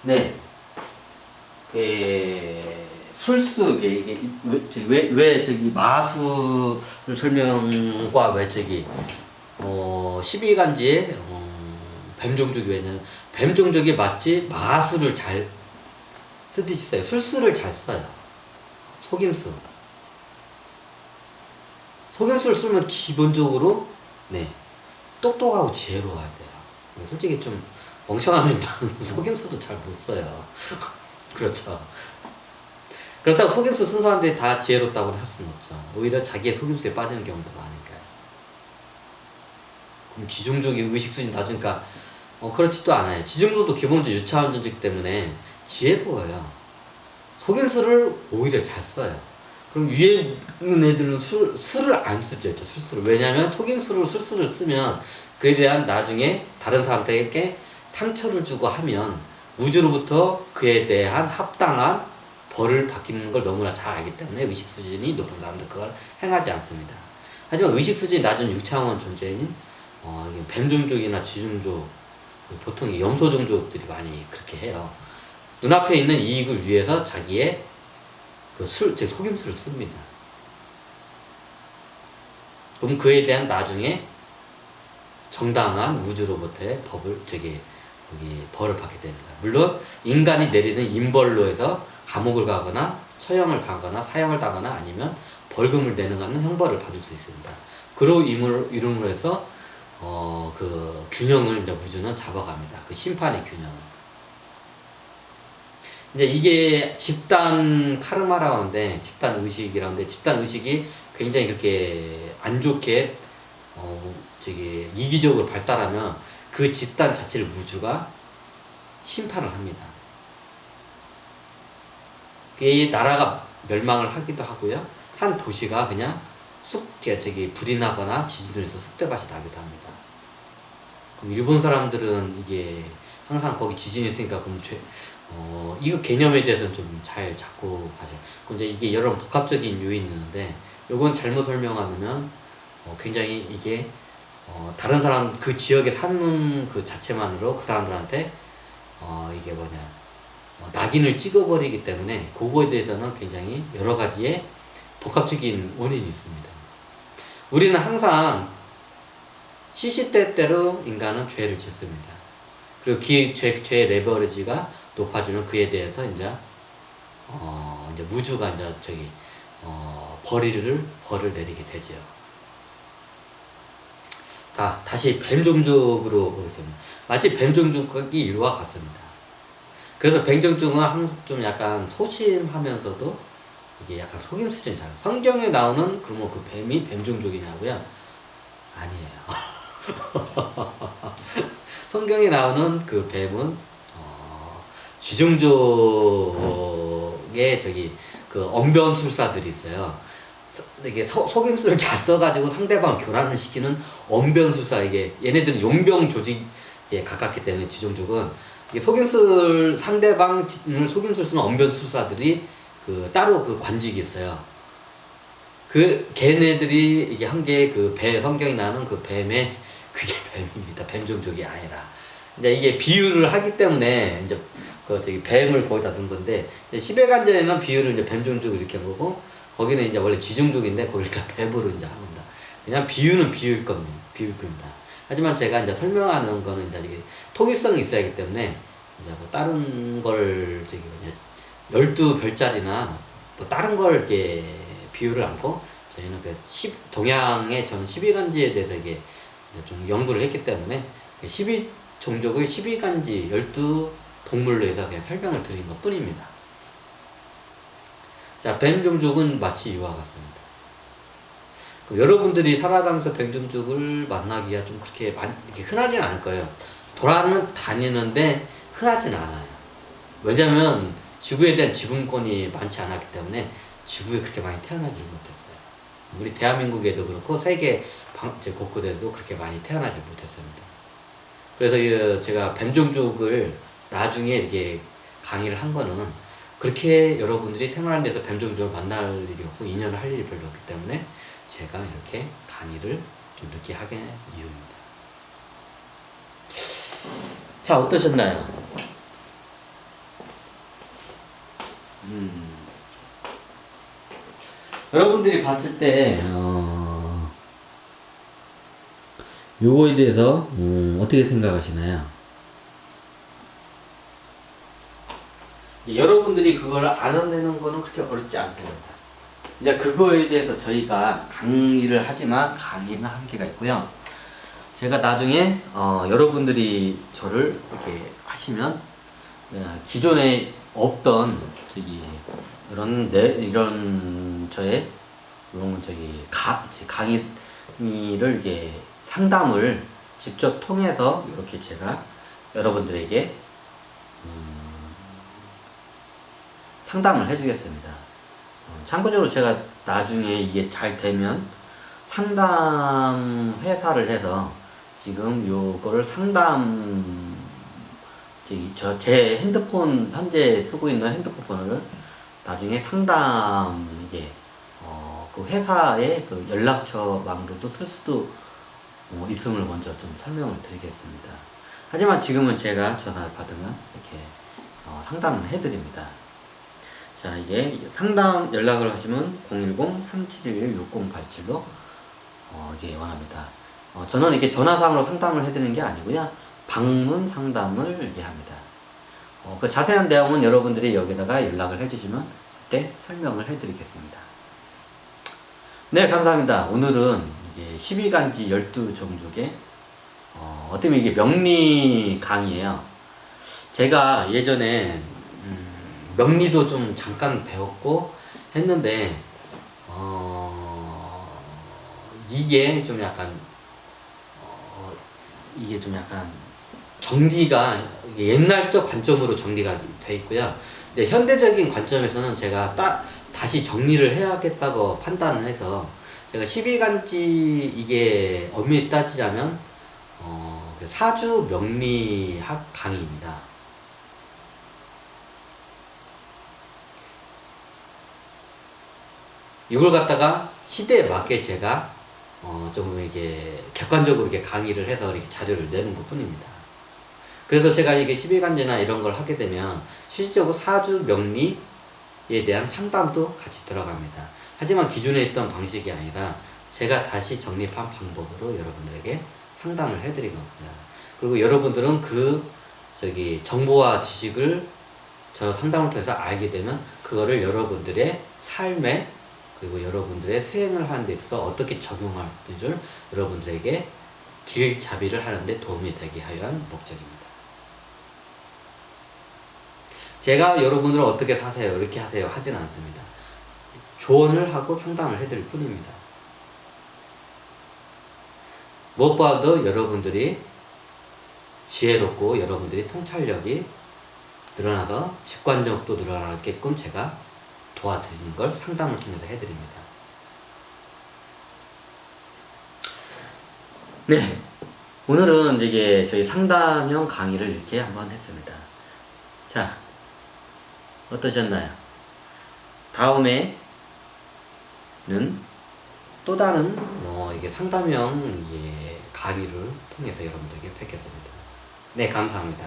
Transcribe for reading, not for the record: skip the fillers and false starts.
네. 술수 이게 왜 저기 마술을 설명과 왜 저기 12간지에 뱀종족이 왜냐면 뱀종족이 마치 마술을 잘 쓰듯이 써요. 술수를 잘 써요. 속임수. 속임수를 쓰면 기본적으로 네 똑똑하고 지혜로워야 돼요. 솔직히 좀 멍청하면 속임수도 잘 못 써요. 그렇죠. 그렇다고 속임수 쓴 사람들이 다 지혜롭다고 할 수는 없죠. 오히려 자기의 속임수에 빠지는 경우도 많으니까요. 그럼 지중족이 의식 수준이 낮으니까 그렇지도 않아요. 지중족도 기본적으로 유차원전이기 때문에 지혜로워요. 속임수를 오히려 잘 써요. 그럼 위에 있는 애들은 술을 안 쓰죠. 술수를. 왜냐하면 속임수로 술수를 쓰면 그에 대한 나중에 다른 사람들에게 상처를 주고 하면 우주로부터 그에 대한 합당한 벌을 받기는 걸 너무나 잘 알기 때문에 의식 수준이 높은 사람들 그걸 행하지 않습니다. 하지만 의식 수준이 낮은 6차원 존재인 뱀종족이나 쥐종족, 보통 염소종족들이 많이 그렇게 해요. 눈앞에 있는 이익을 위해서 자기의 제 속임수를 씁니다. 그럼 그에 대한 나중에 정당한 우주로부터의 벌을 받게 됩니다. 물론 인간이 내리는 인벌로 해서 감옥을 가거나 처형을 당하거나 사형을 당하거나 아니면 벌금을 내는 하는 형벌을 받을 수 있습니다. 그로 이름으로 해서 그 균형을 이제 우주는 잡아갑니다. 그 심판의 균형을. 이제 이게 집단 카르마라고 하는데, 집단 의식이라고 하는데, 집단 의식이 굉장히 그렇게 안 좋게 이기적으로 발달하면 그 집단 자체를 우주가 심판을 합니다. 이 나라가 멸망을 하기도 하고요. 한 도시가 그냥 불이 나거나 지진으로 해서 쑥대밭이 나기도 합니다. 그럼 일본 사람들은 이게 항상 거기 지진이 있으니까 그럼 이거 개념에 대해서는 좀 잘 잡고 가세요. 근데 이게 여러 복합적인 요인이 있는데, 요건 잘못 설명하면 굉장히 이게 다른 사람 그 지역에 사는 그 자체만으로 그 사람들한테 이게 낙인을 찍어버리기 때문에 그거에 대해서는 굉장히 여러 가지의 복합적인 원인이 있습니다. 우리는 항상 시시때때로 인간은 죄를 짓습니다. 그리고 죄의 레버리지가 높아지면 그에 대해서 이제 우주가 벌을 내리게 되죠. 다시 뱀종족으로 보겠습니다. 마치 뱀종족이 이와 같습니다. 그래서 뱀종족은 항상 좀 약간 소심하면서도 이게 약간 속임수준 잘. 성경에 나오는 그 뱀이 뱀종족이냐고요? 아니에요. 성경에 나오는 그 뱀은 쥐종족의 그 언변술사들이 있어요. 이게 속임수를 잘 써가지고 상대방 교란을 시키는 언변술사. 이게 얘네들은 용병 조직에 가깝기 때문에 쥐종족은 상대방을 속임수를 쓰는 언변술사들이 따로 그 관직이 있어요. 걔네들이 이게 한 개 성경이 나오는 그 뱀의 그게 뱀입니다. 뱀종족이 아니라. 이제 이게 비유를 하기 때문에 이제 뱀을 거기다 넣은 건데, 시베간전에는 비유를 이제 뱀종족을 이렇게 한 거고, 거기는 이제 원래 쥐종족인데 거기다 뱀으로 이제 합니다. 그냥 비유는 비유일 겁니다. 하지만 제가 이제 설명하는 거는 이제 이게 통일성이 있어야 하기 때문에 이제 다른 걸 12별짜리나 다른 걸 이렇게 비유를 않고, 저희는 동양의 저는 12간지에 대해서 이게 좀 연구를 했기 때문에 12종족을 12간지 12동물로 해서 그냥 설명을 드린 것 뿐입니다. 자, 뱀종족은 마치 이와 같습니다. 여러분들이 살아가면서 뱀종족을 만나기가 좀 그렇게 이렇게 흔하진 않을 거예요. 다니는데 흔하진 않아요. 왜냐면 지구에 대한 지분권이 많지 않았기 때문에 지구에 그렇게 많이 태어나지 못했어요. 우리 대한민국에도 그렇고 세계 곳곳에도 그렇게 많이 태어나지 못했습니다. 그래서 제가 뱀종족을 나중에 이렇게 강의를 한 거는 그렇게 여러분들이 생활하는 데서 뱀종족을 만날 일이 없고 인연을 할 일이 별로 없기 때문에 제가 이렇게 강의를 좀 늦게 하게 된 이유입니다. 자, 어떠셨나요? 여러분들이 봤을 때, 요거에 대해서, 어떻게 생각하시나요? 여러분들이 그걸 알아내는 거는 그렇게 어렵지 않습니다. 이제 그거에 대해서 저희가 강의를 하지만 강의는 한계가 있고요. 제가 나중에 여러분들이 저를 이렇게 하시면 기존에 없던 저기 이런 저의 이런 저기 강의를 이게 상담을 직접 통해서 이렇게 제가 여러분들에게 상담을 해주겠습니다. 참고적으로 제가 나중에 이게 잘 되면 상담 회사를 해서 지금 요거를 상담 제 핸드폰 현재 쓰고 있는 핸드폰을 나중에 상담 이게 그 회사의 그 연락처망으로도 쓸 수도 있음을 먼저 좀 설명을 드리겠습니다. 하지만 지금은 제가 전화를 받으면 이렇게 상담을 해드립니다. 자, 이게 상담 연락을 하시면 010-3771-6087로 이게 원합니다. 저는 이렇게 전화상으로 상담을 해드리는 게 아니고요. 방문 상담을 이렇게 합니다. 그 자세한 내용은 여러분들이 여기다가 연락을 해주시면 그때 설명을 해드리겠습니다. 네, 감사합니다. 오늘은 이게 12간지 12종족의 어떻게 보면 이게 명리 강의예요. 제가 예전에 명리도 좀 잠깐 배웠고 했는데 이게 좀 약간 정리가 옛날적 관점으로 정리가 돼 있고요. 근데 현대적인 관점에서는 제가 다시 정리를 해야겠다고 판단을 해서 제가 12간지 이게 엄밀히 따지자면 사주 명리학 강의입니다. 이걸 갖다가 시대에 맞게 제가 좀 이게 객관적으로 이렇게 강의를 해서 이렇게 자료를 내는 것 뿐입니다. 그래서 제가 이게 12간지나 이런 걸 하게 되면 실질적으로 사주 명리에 대한 상담도 같이 들어갑니다. 하지만 기존에 있던 방식이 아니라 제가 다시 정립한 방법으로 여러분들에게 상담을 해드린 겁니다. 그리고 여러분들은 정보와 지식을 저 상담을 통해서 알게 되면 그거를 여러분들의 삶에 그리고 여러분들의 수행을 하는 데 있어서 어떻게 적용할지를 여러분들에게 길잡이를 하는데 도움이 되게 하여한 목적입니다. 제가 여러분들을 어떻게 사세요, 이렇게 하세요 하진 않습니다. 조언을 하고 상담을 해드릴 뿐입니다. 무엇보다도 여러분들이 지혜롭고 여러분들이 통찰력이 늘어나서 직관력도 늘어나게끔 제가 도와드리는 걸 상담을 통해서 해드립니다. 네, 오늘은 이게 저희 상담형 강의를 이렇게 한번 했습니다. 자, 어떠셨나요? 다음에는 또 다른 이게 상담형 강의를 통해서 여러분들에게 뵙겠습니다. 네, 감사합니다.